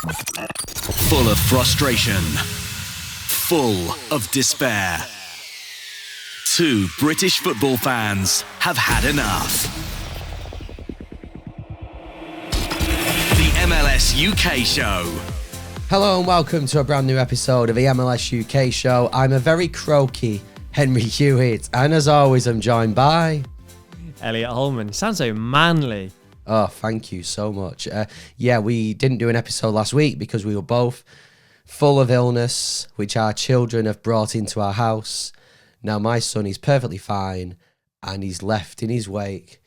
Full of frustration, full of despair. Two British football fans have had enough. The MLS UK Show. Hello and welcome to a brand new episode of the MLS UK Show. I'm a very croaky Henry Hewitt, and as always, I'm joined by Elliot Holman. You sound so manly. Oh, thank you so much. We didn't do an episode last week because we were both full of illness, which our children have brought into our house. Now, my son is perfectly fine, and he's left in his wake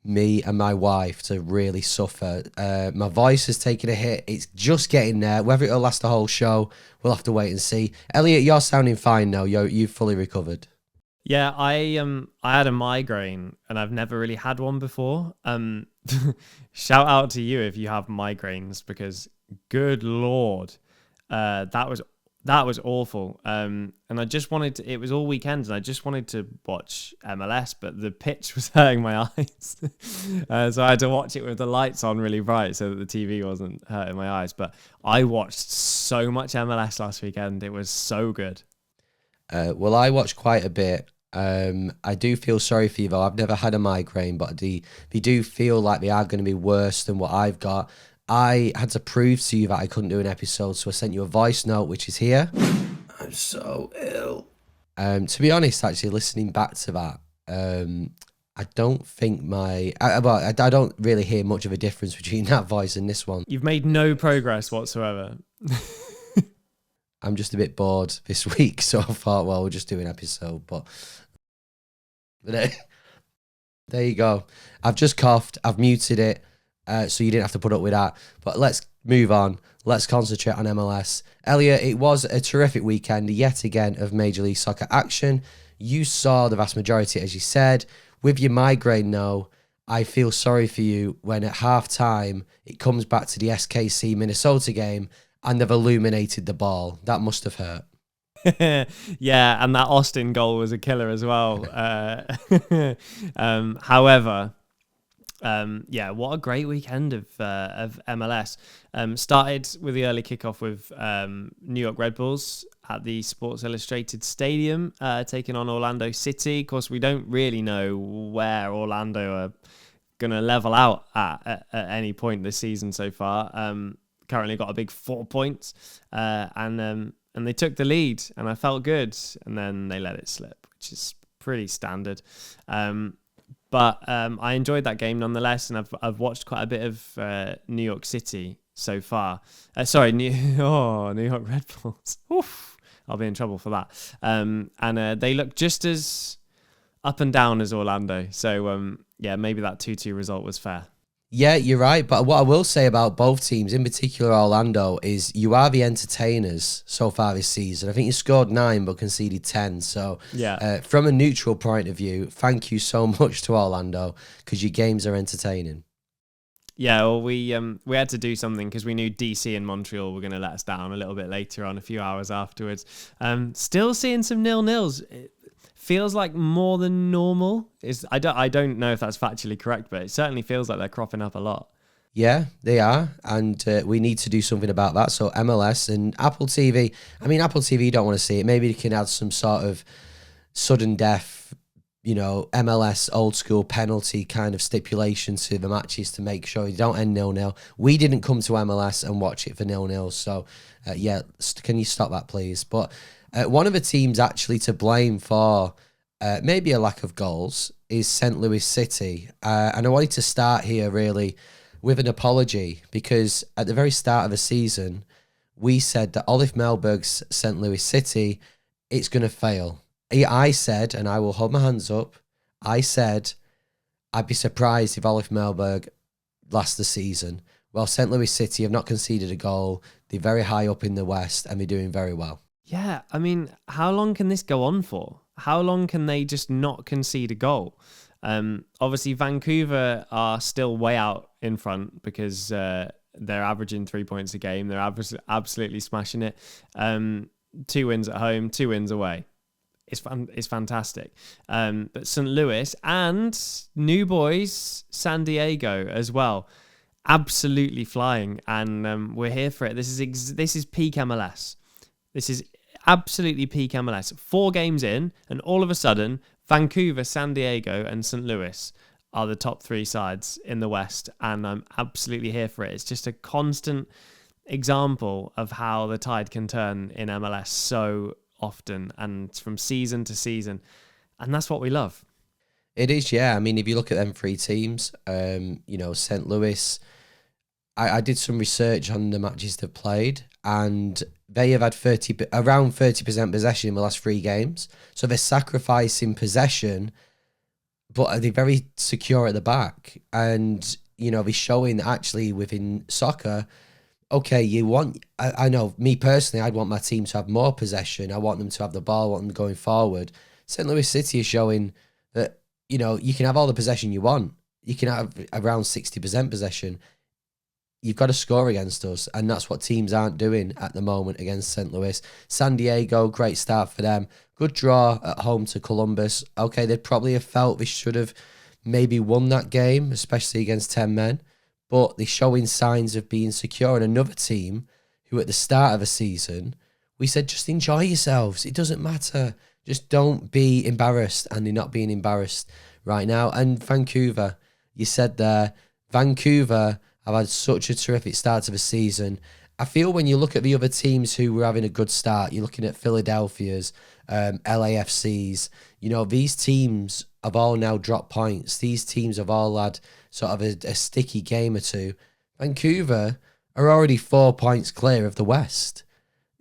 me and my wife to really suffer. My voice has taken a hit. It's just getting there. Whether it'll last the whole show, we'll have to wait and see. Elliot, you're sounding fine now. You've fully recovered. Yeah, I had a migraine and I've never really had one before. Shout out to you if you have migraines, because good Lord, that was awful. And I just wanted to, it was all weekend and I just wanted to watch MLS, but the pitch was hurting my eyes. So I had to watch it with the lights on really bright so that the TV wasn't hurting my eyes. But I watched so much MLS last weekend. It was so good. Well, I watched quite a bit. I do feel sorry for you, though. I've never had a migraine, but they do feel like they are going to be worse than what I've got. I had to prove to you that I couldn't do an episode, so I sent you a voice note, which is here. I'm so ill. To be honest, actually, listening back to that, I don't think I don't really hear much of a difference between that voice and this one. You've made no progress whatsoever. I'm just a bit bored this week, so I thought, well, we'll just do an episode. But there you go. I've just coughed. I've muted it, so you didn't have to put up with that. But let's move on. Let's concentrate on MLS. Elliot, it was a terrific weekend, yet again, of Major League Soccer action. You saw the vast majority, as you said. With your migraine now, I feel sorry for you when at half-time it comes back to the SKC Minnesota game and they've illuminated the ball. That must have hurt. Yeah, and that Austin goal was a killer as well. However, what a great weekend of MLS. Started with the early kickoff with New York Red Bulls at the Sports Illustrated Stadium, taking on Orlando City. Of course, we don't really know where Orlando are going to level out at any point this season so far. Currently got a big 4 points, and they took the lead, and I felt good, and then they let it slip, which is pretty standard. But I enjoyed that game nonetheless, and I've watched quite a bit of New York City so far. New York Red Bulls. Oof, I'll be in trouble for that. And they look just as up and down as Orlando. So maybe that 2-2 result was fair. Yeah, you're right. But what I will say about both teams, in particular Orlando, is you are the entertainers so far this season. I think you scored 9 but conceded 10. So from a neutral point of view, thank you so much to Orlando, because your games are entertaining. Yeah, well, we had to do something because we knew DC and Montreal were going to let us down a little bit later on, a few hours afterwards. Still seeing some 0-0s. Feels like more than normal. I don't know if that's factually correct, but it certainly feels like they're cropping up a lot. Yeah, they are, and we need to do something about that. So MLS and Apple TV. I mean, Apple TV don't want to see it. Maybe they can add some sort of sudden death, MLS old school penalty kind of stipulation to the matches to make sure you don't end 0-0. We didn't come to MLS and watch it for 0-0. So can you stop that, please? But one of the teams actually to blame for maybe a lack of goals is St. Louis City. And I wanted to start here really with an apology, because at the very start of the season, we said that Olaf Melberg's St. Louis City, it's going to fail. I said, and I will hold my hands up, I said I'd be surprised if Olaf Melberg lasts the season. Well, St. Louis City have not conceded a goal. They're very high up in the West and they're doing very well. Yeah, I mean, how long can this go on for? How long can they just not concede a goal? Obviously, Vancouver are still way out in front because they're averaging 3 points a game. They're absolutely smashing it. 2 wins at home, 2 wins away. It's fantastic. But St. Louis and new boys, San Diego as well. absolutely flying, and we're here for it. This is peak MLS. This is absolutely peak MLS. 4 games in, and all of a sudden, Vancouver, San Diego, and St. Louis are the top 3 sides in the West, and I'm absolutely here for it. It's just a constant example of how the tide can turn in MLS so often and from season to season, and that's what we love. It is, yeah. I mean, if you look at them 3 teams, St. Louis, I did some research on the matches they've played, and they have had around 30% possession in the last 3 games. So they're sacrificing possession, but they're very secure at the back. And, they're showing actually within soccer, okay, I know, me personally, I'd want my team to have more possession. I want them to have the ball, I want them going forward. St. Louis City is showing that, you can have all the possession you want. You can have around 60% possession. You've got to score against us, and that's what teams aren't doing at the moment against St. Louis. San Diego, great start for them. Good draw at home to Columbus. Okay, they'd probably have felt they should have maybe won that game, especially against 10 men, but they're showing signs of being secure. And another team who at the start of the season, we said, just enjoy yourselves. It doesn't matter. Just don't be embarrassed, and they're not being embarrassed right now. And Vancouver, you said there, Vancouver have had such a terrific start to the season. I feel when you look at the other teams who were having a good start, you're looking at Philadelphia's, LAFC's, these teams have all now dropped points. These teams have all had sort of a sticky game or two. Vancouver are already 4 points clear of the West.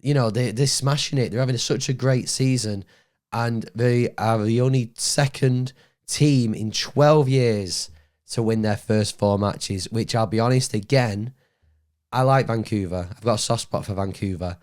They're smashing it. They're having such a great season, and they are the only second team in 12 years to win their first 4 matches, which I'll be honest, again, I like Vancouver. I've got a soft spot for Vancouver.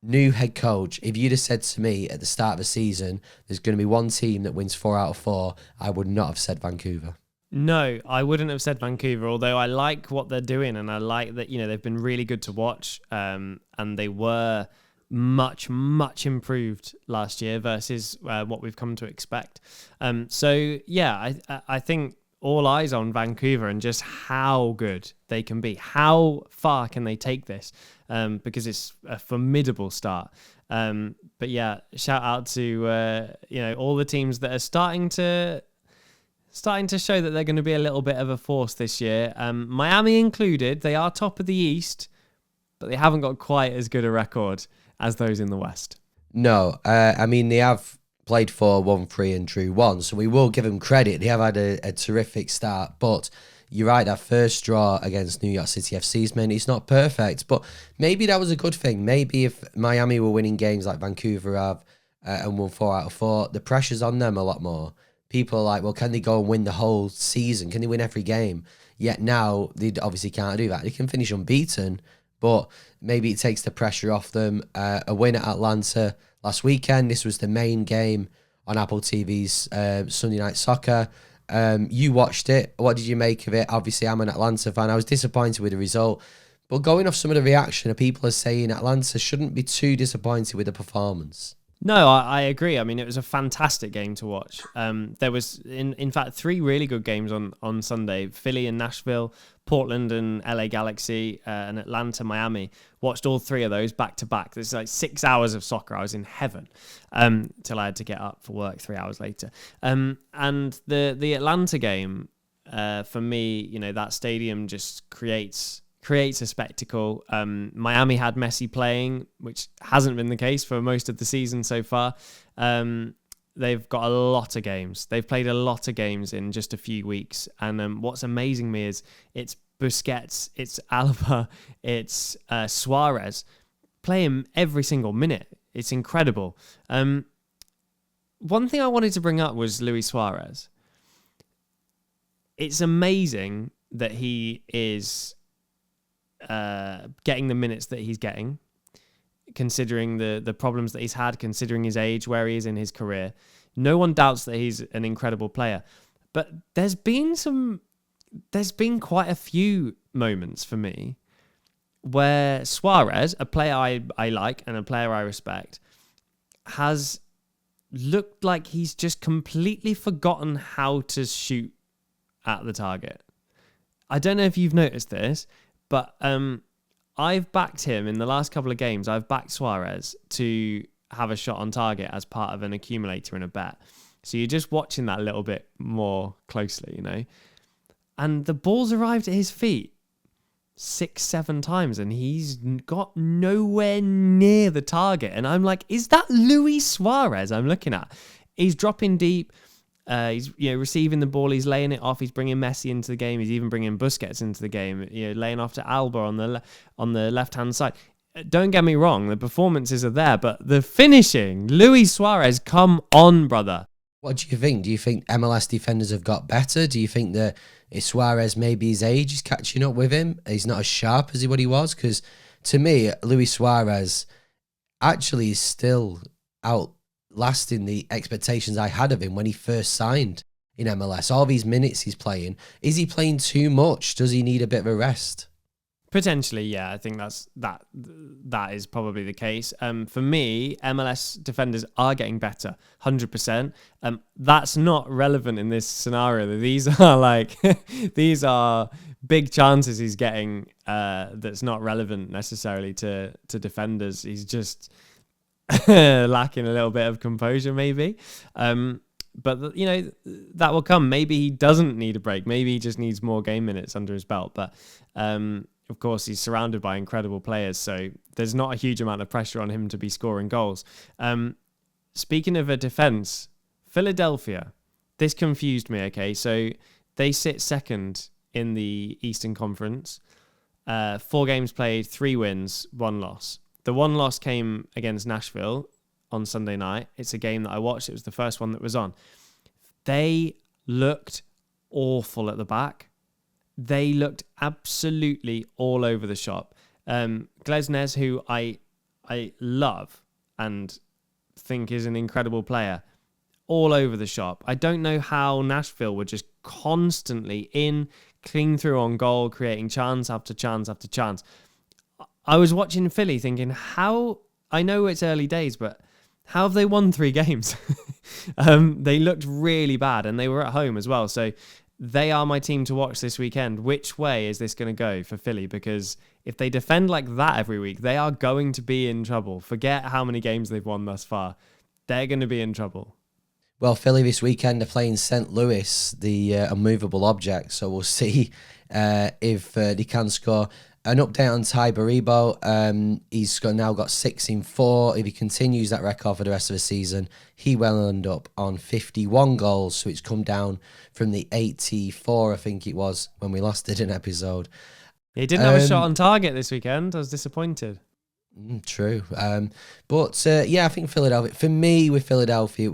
New head coach, if you'd have said to me at the start of the season, there's going to be one team that wins 4 out of 4, I would not have said Vancouver. No, I wouldn't have said Vancouver, although I like what they're doing, and I like that, they've been really good to watch, and they were much, much improved last year versus what we've come to expect. I think all eyes on Vancouver and just how good they can be. How far can they take this? Because it's a formidable start. But yeah, shout out to all the teams that are starting to show that they're going to be a little bit of a force this year. Miami included. They are top of the East, but they haven't got quite as good a record as those in the West. No, they have played 4, won 3 and drew 1, so we will give them credit. They have had a terrific start, but you're right, that first draw against New York City FC's meant it's not perfect, but maybe that was a good thing. Maybe if Miami were winning games like Vancouver have and won 4 out of 4, the pressure's on them a lot more. People are like, well, can they go and win the whole season? Can they win every game? Yet now, they obviously can't do that. They can finish unbeaten, but maybe it takes the pressure off them. A win at Atlanta last weekend. This was the main game on Apple TV's Sunday Night Soccer. You watched it. What did you make of it? Obviously, I'm an Atlanta fan. I was disappointed with the result. But going off some of the reaction, people are saying Atlanta shouldn't be too disappointed with the performance. No, I agree. I mean, it was a fantastic game to watch. There was, in fact, 3 really good games on Sunday. Philly and Nashville, Portland and LA Galaxy, and Atlanta, Miami. Watched all 3 of those back to back. There's like 6 hours of soccer. I was in heaven till I had to get up for work 3 hours later. And the Atlanta game, for me, that stadium just creates a spectacle. Miami had Messi playing, which hasn't been the case for most of the season so far. They've got a lot of games. They've played a lot of games in just a few weeks. And what's amazing me is it's Busquets, it's Alaba, it's Suarez playing every single minute. It's incredible. One thing I wanted to bring up was Luis Suarez. It's amazing that he is getting the minutes that he's getting, considering the problems that he's had, considering his age, where he is in his career. No one doubts that he's an incredible player, but there's been quite a few moments for me where Suarez, a player I like and a player I respect, has looked like he's just completely forgotten how to shoot at the target. I don't know if you've noticed this, but I've backed him in the last couple of games. I've backed Suarez to have a shot on target as part of an accumulator in a bet. So you're just watching that a little bit more closely, you know. And the ball's arrived at his feet 6-7 times and he's got nowhere near the target. And I'm like, is that Luis Suarez I'm looking at? He's dropping deep. He's receiving the ball. He's laying it off. He's bringing Messi into the game. He's even bringing Busquets into the game. Laying off to Alba on the left hand side. Don't get me wrong, the performances are there, but the finishing, Luis Suarez, come on, brother. What do you think? Do you think MLS defenders have got better? Do you think that Suarez, maybe his age is catching up with him? He's not as sharp as what he was? Because to me, Luis Suarez actually is still outlasting the expectations I had of him when he first signed in MLS. All these minutes he's playing. Is he playing too much? Does he need a bit of a rest? Potentially, yeah. I think that is probably the case. For me, MLS defenders are getting better, 100%. That's not relevant in this scenario. These are these are big chances he's getting. That's not relevant necessarily to defenders. He's just lacking a little bit of composure, maybe. But that will come. Maybe he doesn't need a break. Maybe he just needs more game minutes under his belt. But of course, he's surrounded by incredible players, so there's not a huge amount of pressure on him to be scoring goals. Speaking of a defense, Philadelphia, this confused me, okay? So they sit second in the Eastern Conference. 4 games played, 3 wins, 1 loss. The 1 loss came against Nashville on Sunday night. It's a game that I watched. It was the first one that was on. They looked awful at the back. They looked absolutely all over the shop. Glesnes, who I love and think is an incredible player, all over the shop. I don't know how Nashville were just constantly clean through on goal, creating chance after chance after chance. I was watching Philly thinking, I know it's early days, but how have they won 3 games? They looked really bad and they were at home as well. So they are my team to watch this weekend. Which way is this going to go for Philly? Because if they defend like that every week, they are going to be in trouble. Forget how many games they've won thus far. They're going to be in trouble. Well, Philly this weekend are playing St. Louis, the immovable object. So we'll see if they can score. An update on Ty Baribo. He's now got 6 in 4. If he continues that record for the rest of the season, he will end up on 51 goals. So it's come down from the 84, I think it was, when we last did an episode. He didn't have a shot on target this weekend. I was disappointed. True. But I think Philadelphia, for me with Philadelphia,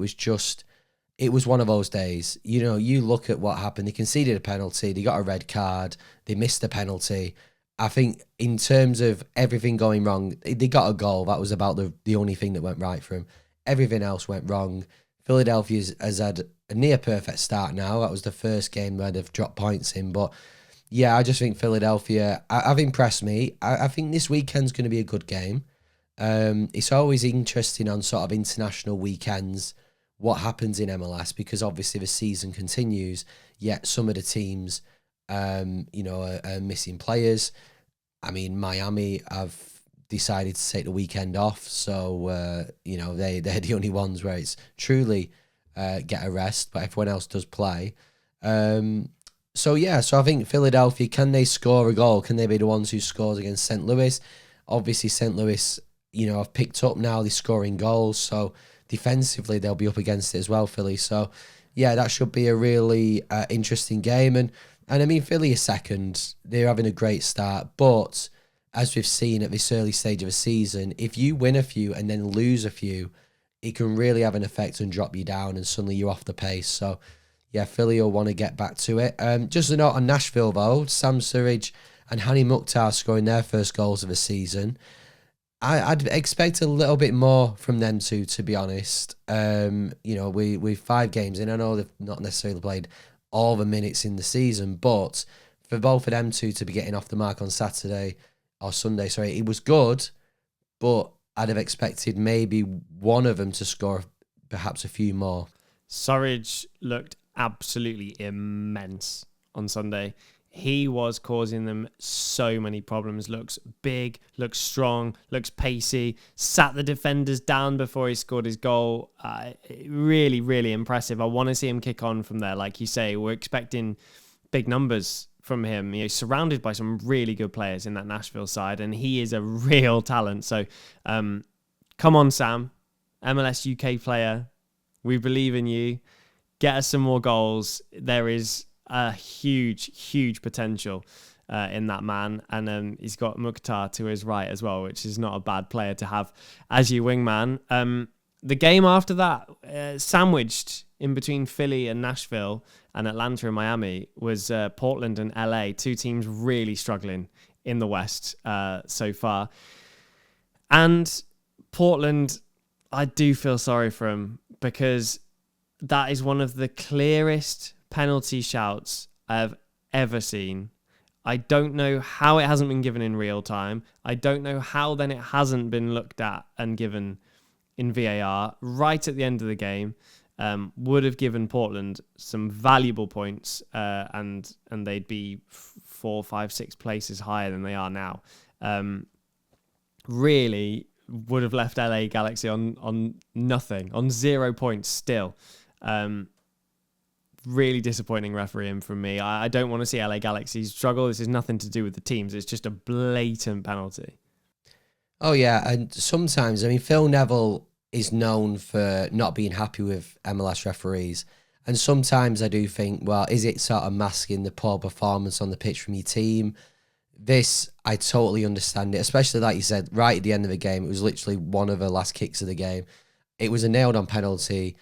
it was one of those days. You look at what happened. They conceded a penalty. They got a red card. They missed a penalty. I think in terms of everything going wrong, they got a goal. That was about the only thing that went right for them. Everything else went wrong. Philadelphia has had a near perfect start now. That was the first game where they've dropped points in. But yeah, I just think Philadelphia have impressed me. I think this weekend's going to be a good game. It's always interesting on sort of international weekends what happens in MLS because obviously the season continues, yet some of the teams are missing players. I mean, Miami have decided to take the weekend off, so they're the only ones where it's truly get a rest, but everyone else does play. So I think Philadelphia, can they score a goal? Can they be the ones who scores against St. Louis? Obviously, St. Louis, have picked up now. They're scoring goals, so defensively they'll be up against it as well, Philly. So yeah, that should be a really interesting game. And I mean, Philly is second. They're having a great start. But as we've seen at this early stage of a season, if you win a few and then lose a few, it can really have an effect and drop you down and suddenly you're off the pace. So, yeah, Philly will want to get back to it. Just a note on Nashville, though. Sam Surridge and Hani Mukhtar scoring their first goals of the season. I'd expect a little bit more from them two, to be honest. We've 5 games in. I know they've not necessarily played all the minutes in the season, but for both of them two to be getting off the mark on Sunday, it was good, but I'd have expected maybe one of them to score perhaps a few more. Surridge looked absolutely immense on Sunday. he was causing them so many problems. Looks big, looks strong, looks pacey, sat the defenders down before he scored his goal. Really, really impressive. I want to see him kick on from there. Like you say, we're expecting big numbers from him. Surrounded by some really good players in that Nashville side, and he is a real talent. So come on, Sam, MLS UK player. We believe in you. Get us some more goals. There is a huge potential in that man, and he's got Mukhtar to his right as well, which is not a bad player to have as your wingman. The game after that, sandwiched in between Philly and Nashville and Atlanta and Miami, was Portland and LA, two teams really struggling in the West so far. And Portland, I do feel sorry for him, because that is one of the clearest penalty shouts I've ever seen. I don't know how it hasn't been given in real time. I don't know how then it hasn't been looked at and given in VAR right at the end of the game. Would have given Portland some valuable points, and they'd be 4, 5, 6 places higher than they are now. Really would have left LA Galaxy on nothing, on 0 points still. Really disappointing refereeing from me. I don't want to see LA Galaxy struggle. This is nothing to do with the teams. It's just a blatant penalty. Oh, yeah. And sometimes, Phil Neville is known for not being happy with MLS referees. And sometimes I do think, well, is it sort of masking the poor performance on the pitch from your team? This, I totally understand it, especially like you said, right at the end of the game. It was literally one of the last kicks of the game. It was a nailed-on penalty,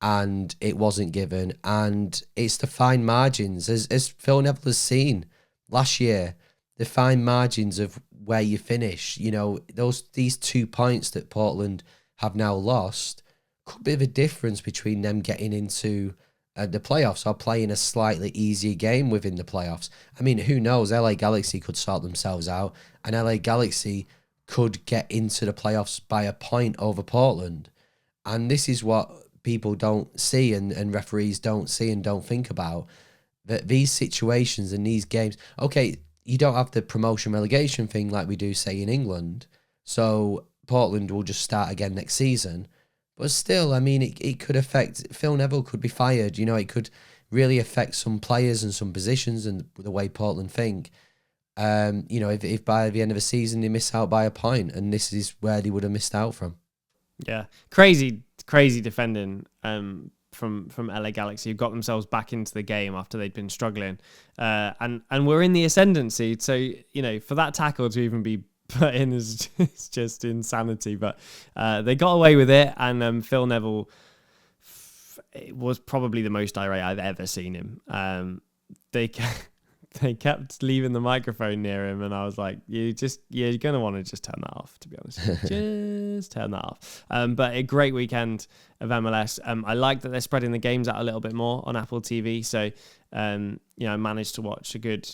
and it wasn't given. And it's the fine margins, as Phil Neville has seen last year, the fine margins of where you finish. These 2 points that Portland have now lost could be the difference between them getting into the playoffs or playing a slightly easier game within the playoffs. Who knows? LA Galaxy could sort themselves out, and LA Galaxy could get into the playoffs by a point over Portland. And this is what people don't see, and referees don't see and don't think about, that these situations and these games, okay, you don't have the promotion relegation thing like we do, say, in England, so Portland will just start again next season. But still, it could affect, Phil Neville could be fired. It could really affect some players and some positions and the way Portland think. If by the end of the season they miss out by a point, and this is where they would have missed out from. Yeah, crazy defending from LA Galaxy, who got themselves back into the game after they'd been struggling, and we're in the ascendancy. So for that tackle to even be put in is just insanity. But they got away with it, and Phil Neville was probably the most irate I've ever seen him. They kept leaving the microphone near him, and I was like, you're going to want to just turn that off, to be honest. Just turn that off. But a great weekend of MLS. I like that they're spreading the games out a little bit more on Apple TV. So, I managed to watch a good,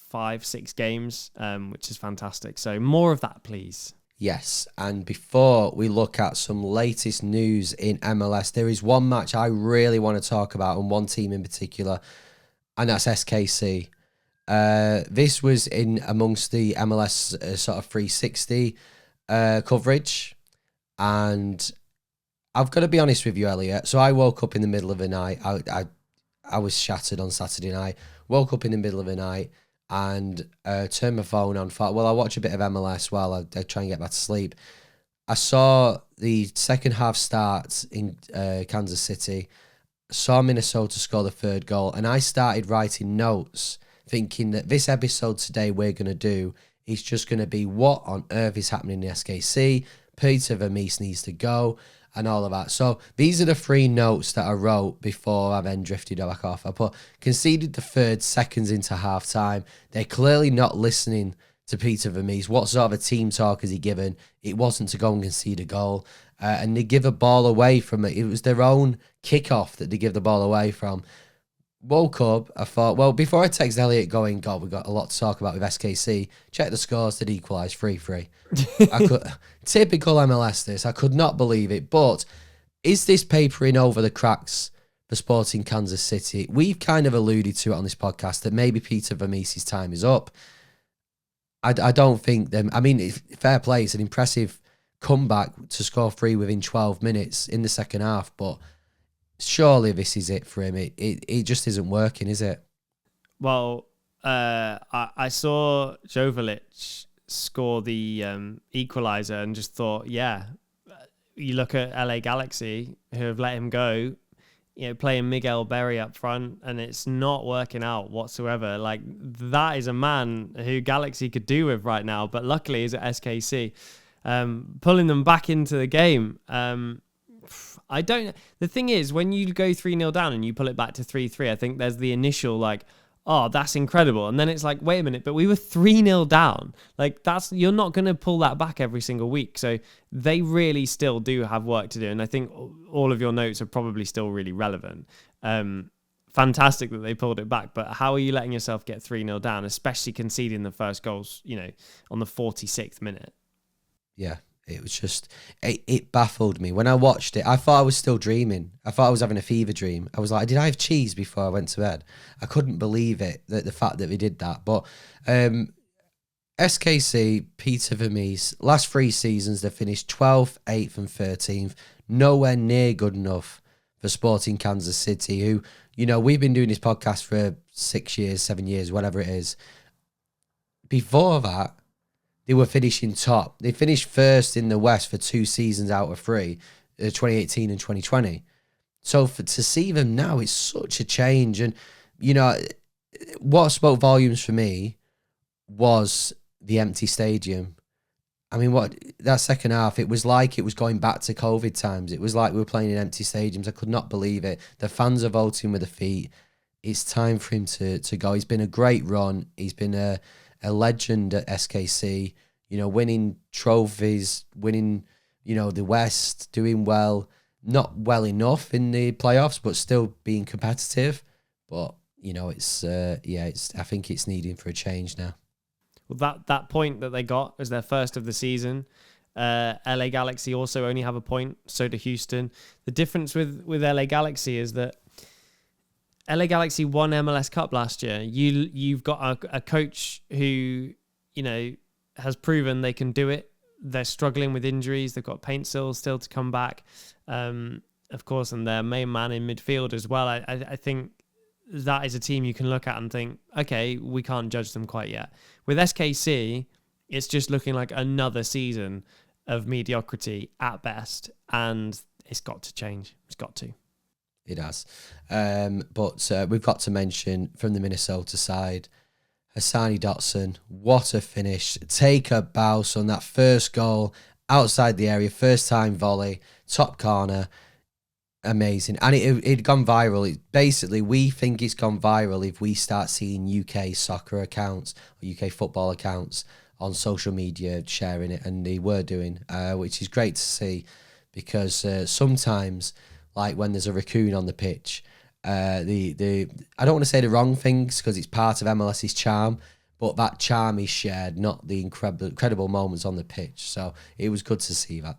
5, 6 games, which is fantastic. So more of that, please. Yes, and before we look at some latest news in MLS, there is one match I really want to talk about, and one team in particular, and that's SKC. This was in amongst the MLS sort of 360 coverage, and I've got to be honest with you, Elliot. So I woke up in the middle of the night. I was shattered on Saturday night. Woke up in the middle of the night and turned my phone on. Thought, well, I'll watch a bit of MLS while I try and get back to sleep. I saw the second half start in Kansas City. Saw Minnesota score the third goal, and I started writing notes thinking that this episode today we're going to do is just going to be what on earth is happening in the SKC, Peter Vermees needs to go, and all of that. So these are the 3 notes that I wrote before I then drifted back off. I put, conceded the third seconds into half-time. They're clearly not listening to Peter Vermees. What sort of a team talk has he given? It wasn't to go and concede a goal. And they give a ball away from it. It was their own kickoff that they give the ball away from. Woke up, I thought, well, before I text Elliot going, God, we've got a lot to talk about with SKC, check the scores, they'd equalise 3-3. Typical MLS this. I could not believe it. But is this papering over the cracks for Sporting Kansas City. We've kind of alluded to it on this podcast that maybe Peter Vermees's time is up. I don't think them. I mean, fair play. It's an impressive comeback to score 3 within 12 minutes in the second half, but surely this is it for him. It just isn't working, is it? Well, I saw Joveljic score the equalizer and just thought, yeah, you look at LA Galaxy who have let him go, playing Miguel Berry up front, and it's not working out whatsoever. Like, that is a man who Galaxy could do with right now, but luckily he's at SKC, pulling them back into the game. The thing is, when you go 3-0 down and you pull it back to 3-3, I think there's the initial like, oh, that's incredible. And then it's like, wait a minute, but we were 3-0 down. Like, you're not going to pull that back every single week. So they really still do have work to do. And I think all of your notes are probably still really relevant. Fantastic that they pulled it back, but how are you letting yourself get 3-0 down, especially conceding the first goals, on the 46th minute? Yeah. It was just, it baffled me. When I watched it, I thought I was still dreaming. I thought I was having a fever dream. I was like, did I have cheese before I went to bed? I couldn't believe it, the fact that we did that. But SKC, Peter Vermees, last 3 seasons, they finished 12th, 8th and 13th. Nowhere near good enough for Sporting Kansas City, who, we've been doing this podcast for 6 years, 7 years, whatever it is. Before that, they were finishing top. They finished first in the West for 2 seasons out of 3, 2018 and 2020. So to see them now, it's such a change. And, what spoke volumes for me was the empty stadium. I mean, that second half, it was like it was going back to COVID times. It was like we were playing in empty stadiums. I could not believe it. The fans are voting with their feet. It's time for him to go. He's been a great run. He's been a legend at SKC, winning trophies, winning, the West, doing well, not well enough in the playoffs, but still being competitive. But, I think it's needing for a change now. Well, that point that they got as their first of the season, LA Galaxy also only have a point, so do Houston. The difference with LA Galaxy is that LA Galaxy won MLS Cup last year. You've got a coach who, has proven they can do it. They're struggling with injuries. They've got Paintsil still to come back, of course, and their main man in midfield as well. I think that is a team you can look at and think, okay, we can't judge them quite yet. With SKC, it's just looking like another season of mediocrity at best, and it's got to change. It's got to. It has. But we've got to mention from the Minnesota side, Hassani Dotson. What a finish. Take a bow on that first goal outside the area. First time volley. Top corner. Amazing. And it'd gone viral. We think it's gone viral if we start seeing UK soccer accounts or UK football accounts on social media sharing it. And they were doing, which is great to see, because sometimes, like when there's a raccoon on the pitch, I don't want to say the wrong things because it's part of MLS's charm, but that charm is shared, not the incredible moments on the pitch. So it was good to see that.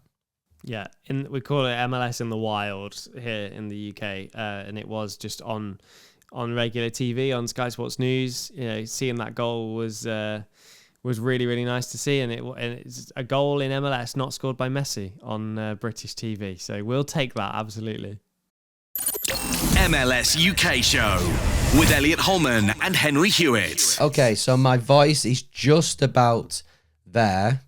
Yeah, we call it MLS in the wild here in the UK, and it was just on regular TV on Sky Sports News. Seeing that goal was really, really nice to see, and it's a goal in MLS not scored by Messi on British TV. So we'll take that, absolutely. MLS UK Show with Elliot Holman and Henry Hewitt. Okay, so my voice is just about there.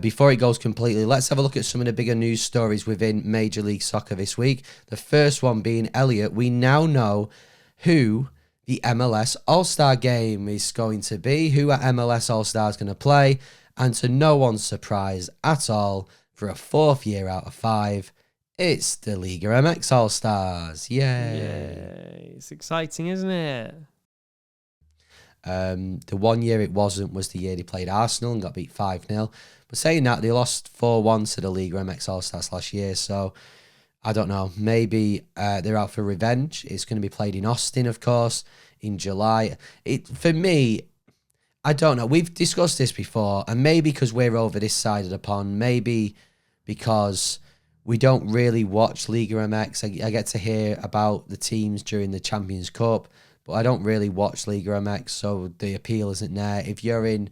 Before it goes completely, let's have a look at some of the bigger news stories within Major League Soccer this week. The first one being, Elliot, we now know who the MLS All-Star game is going to be, who at MLS All-Star is going to play, and to no one's surprise at all, for a 4th year out of 5, it's the Liga MX All-Stars. Yay. Yay. It's exciting, isn't it? The 1 year it wasn't was the year they played Arsenal and got beat 5-0. But saying that, they lost 4-1 to the Liga MX All-Stars last year, so I don't know. Maybe they're out for revenge. It's going to be played in Austin, of course, in July. For me, I don't know. We've discussed this before, and maybe because we're over this side of the pond, maybe because we don't really watch Liga MX. I get to hear about the teams during the Champions Cup, but I don't really watch Liga MX, so the appeal isn't there. If you're in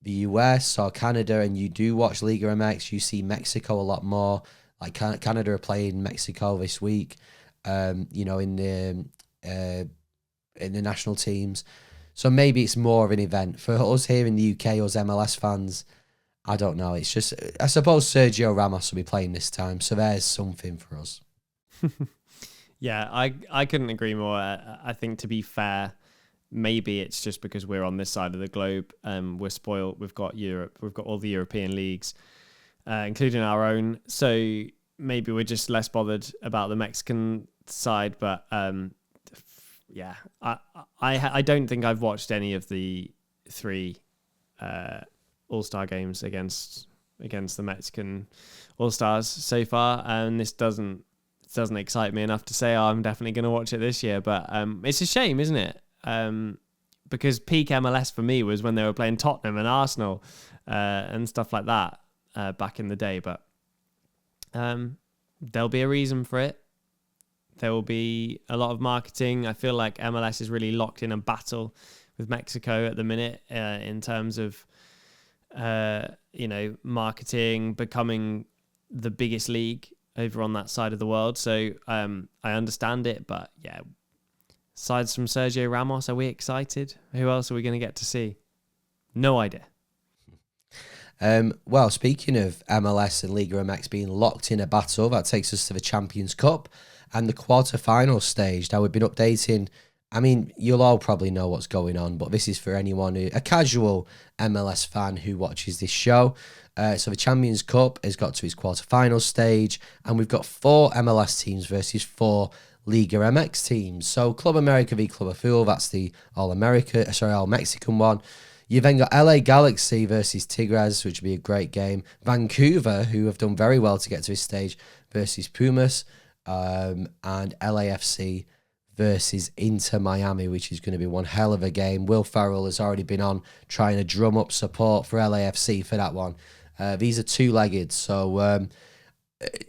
the US or Canada and you do watch Liga MX, you see Mexico a lot more. Like Canada are playing Mexico this week, you know, in the national teams. So maybe it's more of an event. For us here in the UK, us MLS fans, I don't know. It's just, I suppose Sergio Ramos will be playing this time, so there's something for us. Yeah, I couldn't agree more. I think, to be fair, maybe it's just because we're on this side of the globe. We're spoiled. We've got Europe. We've got all the European leagues, including our own. So maybe we're just less bothered about the Mexican side. But yeah, I don't think I've watched any of the 3 All-Star games against the Mexican All-Stars so far, and this doesn't excite me enough to say, oh, I'm definitely going to watch it this year. But it's a shame, isn't it? Because peak MLS for me was when they were playing Tottenham and Arsenal and stuff like that back in the day. But there'll be a reason for it. There will be a lot of marketing. I feel like MLS is really locked in a battle with Mexico at the minute in terms of marketing, becoming the biggest league over on that side of the world. So I understand it, but yeah, aside from Sergio Ramos, are we excited? Who else are we going to get to see? No idea. Well, speaking of MLS and Liga MX being locked in a battle, that takes us to the Champions Cup and the quarter-final stage. Now, we've been updating. I mean, you'll all probably know what's going on, but this is for anyone a casual MLS fan who watches this show. So the Champions Cup has got to its quarter-final stage, and we've got 4 MLS teams versus 4 Liga MX teams. So Club America v Club Azul, that's the All-Mexican one. You've then got LA Galaxy versus Tigres, which would be a great game. Vancouver, who have done very well to get to this stage, versus Pumas. And LAFC versus Inter Miami, which is going to be one hell of a game. Will Ferrell has already been on trying to drum up support for LAFC for that one. These are 2-legged, so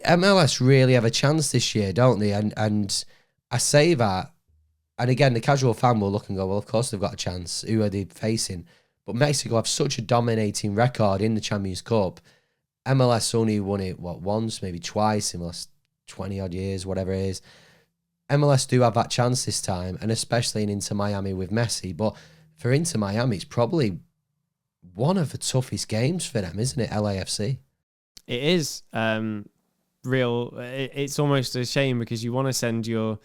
MLS really have a chance this year, don't they? And I say that, and again, the casual fan will look and go, well, of course they've got a chance. Who are they facing? But Mexico have such a dominating record in the Champions Cup. MLS only won it, once, maybe twice in the last 20-odd years, whatever it is. MLS do have that chance this time, and especially in Inter Miami with Messi. But for Inter Miami, it's probably one of the toughest games for them, isn't it, LAFC? It is. It's almost a shame because you want to send your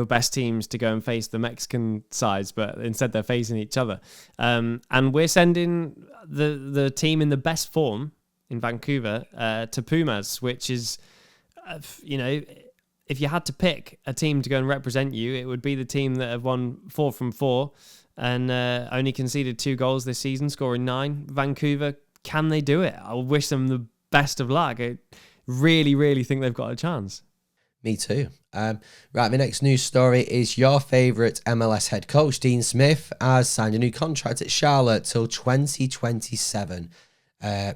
best teams to go and face the Mexican sides, but instead they're facing each other. And we're sending the team in the best form in Vancouver to Pumas, which is, if you had to pick a team to go and represent you, it would be the team that have won 4 from 4 and only conceded 2 goals this season, scoring 9. Vancouver, can they do it? I wish them the best of luck. I really, really think they've got a chance. Me too. Right, the next news story is your favourite MLS head coach, Dean Smith, has signed a new contract at Charlotte till 2027.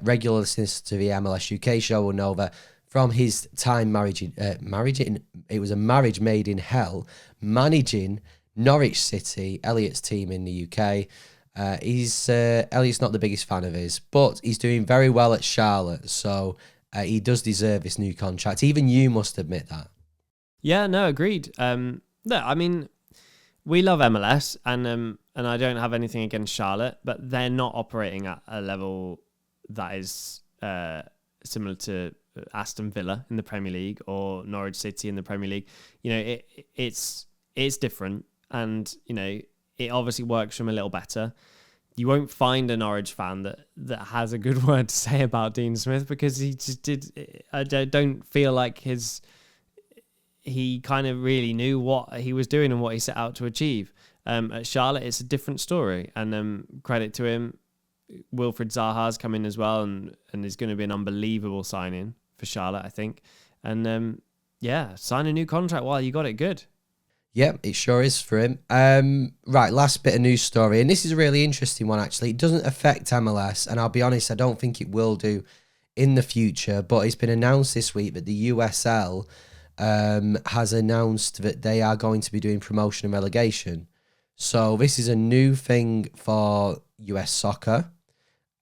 Regular listeners to the MLS UK show will know that from his time it was a marriage made in hell, managing Norwich City, Elliot's team in the UK. Elliot's not the biggest fan of his, but he's doing very well at Charlotte, so he does deserve this new contract. Even you must admit that. Yeah, no, agreed. No, I mean, we love MLS, and I don't have anything against Charlotte, but they're not operating at a level that is similar to Aston Villa in the Premier League or Norwich City in the Premier League. It's different, and it obviously works for him a little better. You won't find a Norwich fan that has a good word to say about Dean Smith because he just did. I don't feel like he kind of really knew what he was doing and what he set out to achieve. At Charlotte, it's a different story, and credit to him. Wilfried Zaha's come in as well, and is going to be an unbelievable signing for Charlotte, I think. And sign a new contract while you got it good. Yeah, it sure is for him. Right, last bit of news story, and this is a really interesting one, actually. It doesn't affect MLS, and I'll be honest, I don't think it will do in the future, but it's been announced this week that the USL has announced that they are going to be doing promotion and relegation. So this is a new thing for US soccer.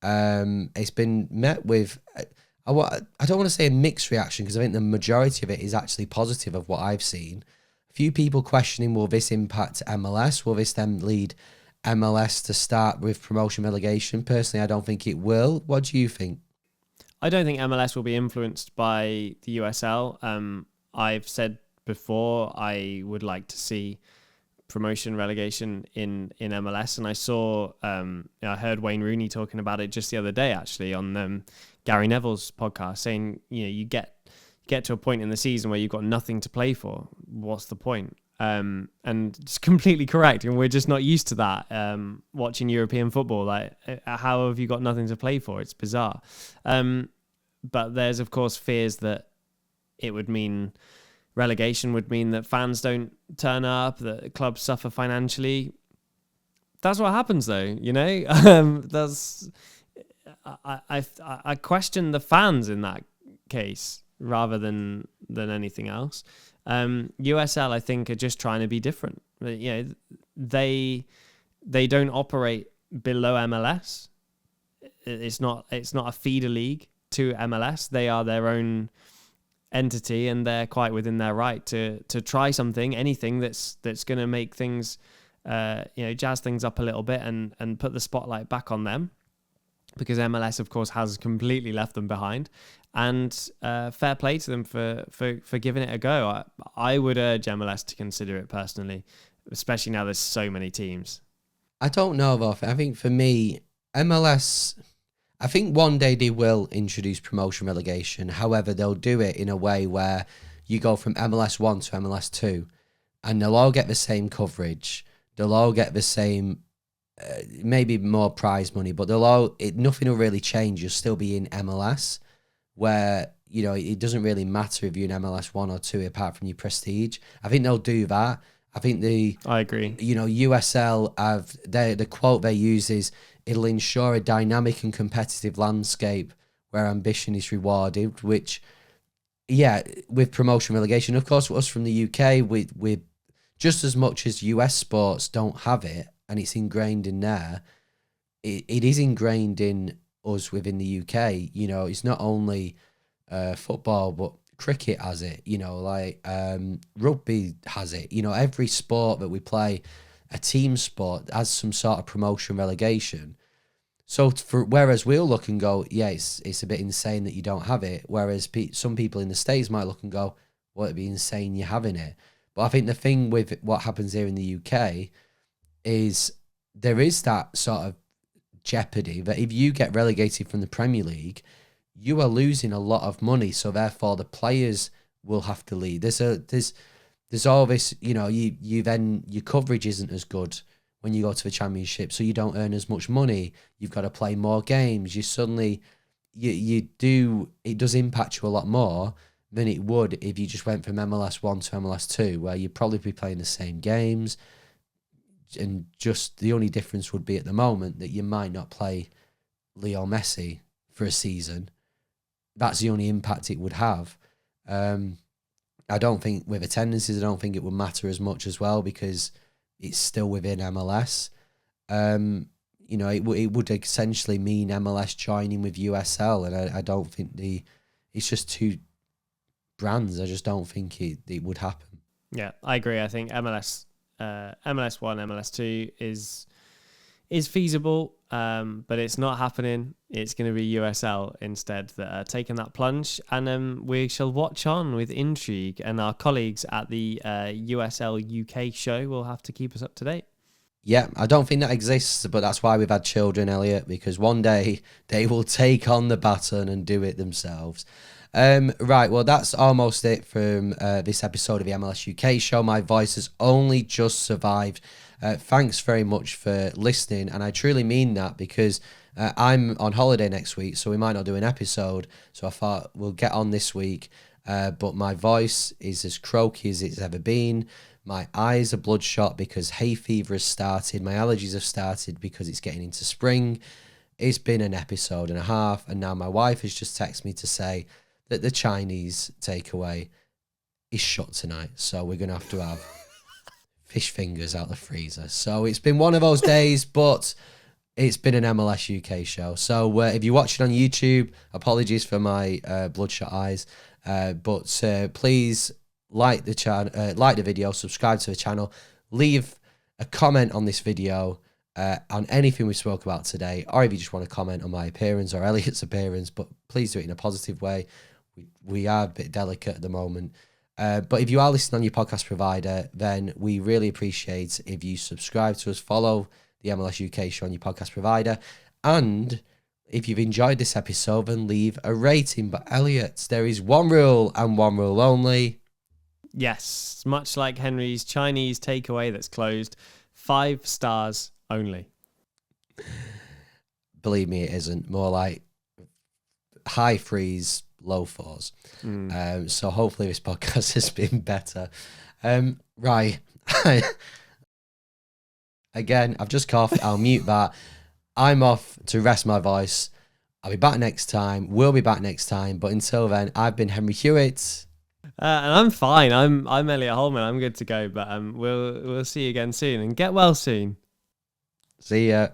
It's been met with, I don't want to say a mixed reaction, because I think the majority of it is actually positive of what I've seen. A few people questioning, will this impact MLS? Will this then lead MLS to start with promotion relegation? Personally, I don't think it will. What do you think? I don't think MLS will be influenced by the USL. I've said before I would like to see promotion relegation in MLS, and I saw I heard Wayne Rooney talking about it just the other day, actually, on Gary Neville's podcast, saying, you get to a point in the season where you've got nothing to play for. What's the point? And it's completely correct, and we're just not used to that. Watching European football, like, how have you got nothing to play for? It's bizarre. But there's, of course, fears that it would mean relegation would mean that fans don't turn up, that clubs suffer financially. That's what happens, though. I question the fans in that case rather than anything else. USL, I think, are just trying to be different. They don't operate below MLS. It's not a feeder league to MLS. They are their own entity, and they're quite within their right to try anything that's going to make things, jazz things up a little bit and put the spotlight back on them, because MLS, of course, has completely left them behind. And fair play to them for giving it a go. I would urge MLS to consider it personally, especially now there's so many teams. I don't know, though. I think for me, MLS, I think one day they will introduce promotion relegation. However, they'll do it in a way where you go from MLS 1 to MLS 2, and they'll all get the same coverage. They'll all get the same, maybe more prize money, but nothing will really change. You'll still be in MLS, where, it doesn't really matter if you're in MLS 1 or 2 apart from your prestige. I think they'll do that. I think I agree. USL the quote they use is, it'll ensure a dynamic and competitive landscape where ambition is rewarded, which, with promotion relegation, of course, us from the UK, we just as much as US sports don't have it, and it's ingrained in there, it is ingrained in us within the UK. It's not only football, but cricket has it, rugby has it. Every sport that we play, a team sport, has some sort of promotion relegation. So whereas we'll look and go, it's a bit insane that you don't have it, whereas some people in the States might look and go, well, it'd be insane you're having it. But I think the thing with what happens here in the UK is there is that sort of jeopardy that if you get relegated from the Premier League, you are losing a lot of money, so therefore the players will have to leave. There's all this, you then, your coverage isn't as good when you go to the Championship, so you don't earn as much money. You've got to play more games. You suddenly, it does impact you a lot more than it would if you just went from MLS 1 to MLS 2, where you'd probably be playing the same games, and just the only difference would be at the moment that you might not play Leo Messi for a season. That's the only impact it would have. I don't think with attendances, I don't think it would matter as much as well, because it's still within MLS. It would essentially mean MLS joining with USL, and I don't think it's just two brands. I just don't think it would happen. Yeah, I agree. I think MLS 1, MLS 2 is feasible, but it's not happening. It's going to be USL instead that are taking that plunge, and we shall watch on with intrigue, and our colleagues at the USL UK Show will have to keep us up to date. Yeah, I don't think that exists, but that's why we've had children, Elliot, because one day they will take on the baton and do it themselves. Right, well, that's almost it from this episode of the MLS UK Show. My voice has only just survived. Thanks very much for listening, and I truly mean that, because I'm on holiday next week, so we might not do an episode, so I thought we'll get on this week, but my voice is as croaky as it's ever been. My eyes are bloodshot because hay fever has started. My allergies have started because it's getting into spring. it's been an episode and a half, and now my wife has just texted me to say that the Chinese takeaway is shut tonight. So we're going to have fish fingers out the freezer. So it's been one of those days, but it's been an MLS UK show. So if you're watching on YouTube, apologies for my bloodshot eyes, but please like the video, subscribe to the channel, leave a comment on this video on anything we spoke about today, or if you just want to comment on my appearance or Elliot's appearance, but please do it in a positive way. We are a bit delicate at the moment. But if you are listening on your podcast provider, then we really appreciate if you subscribe to us, follow the MLS UK show on your podcast provider, and if you've enjoyed this episode, then leave a rating. But Elliot, there is one rule and one rule only. Yes, much like Henry's Chinese takeaway that's closed, 5 stars only. Believe me, it isn't. More like high 3s, low 4s. So hopefully this podcast has been better. Right. Again, I've just coughed. I'll mute that. I'm off to rest my voice. I'll be back next time. We'll be back next time. But until then, I've been Henry Hewitt. And I'm fine. I'm Elliot Holman. I'm good to go. But we'll see you again soon, and get well soon. See ya.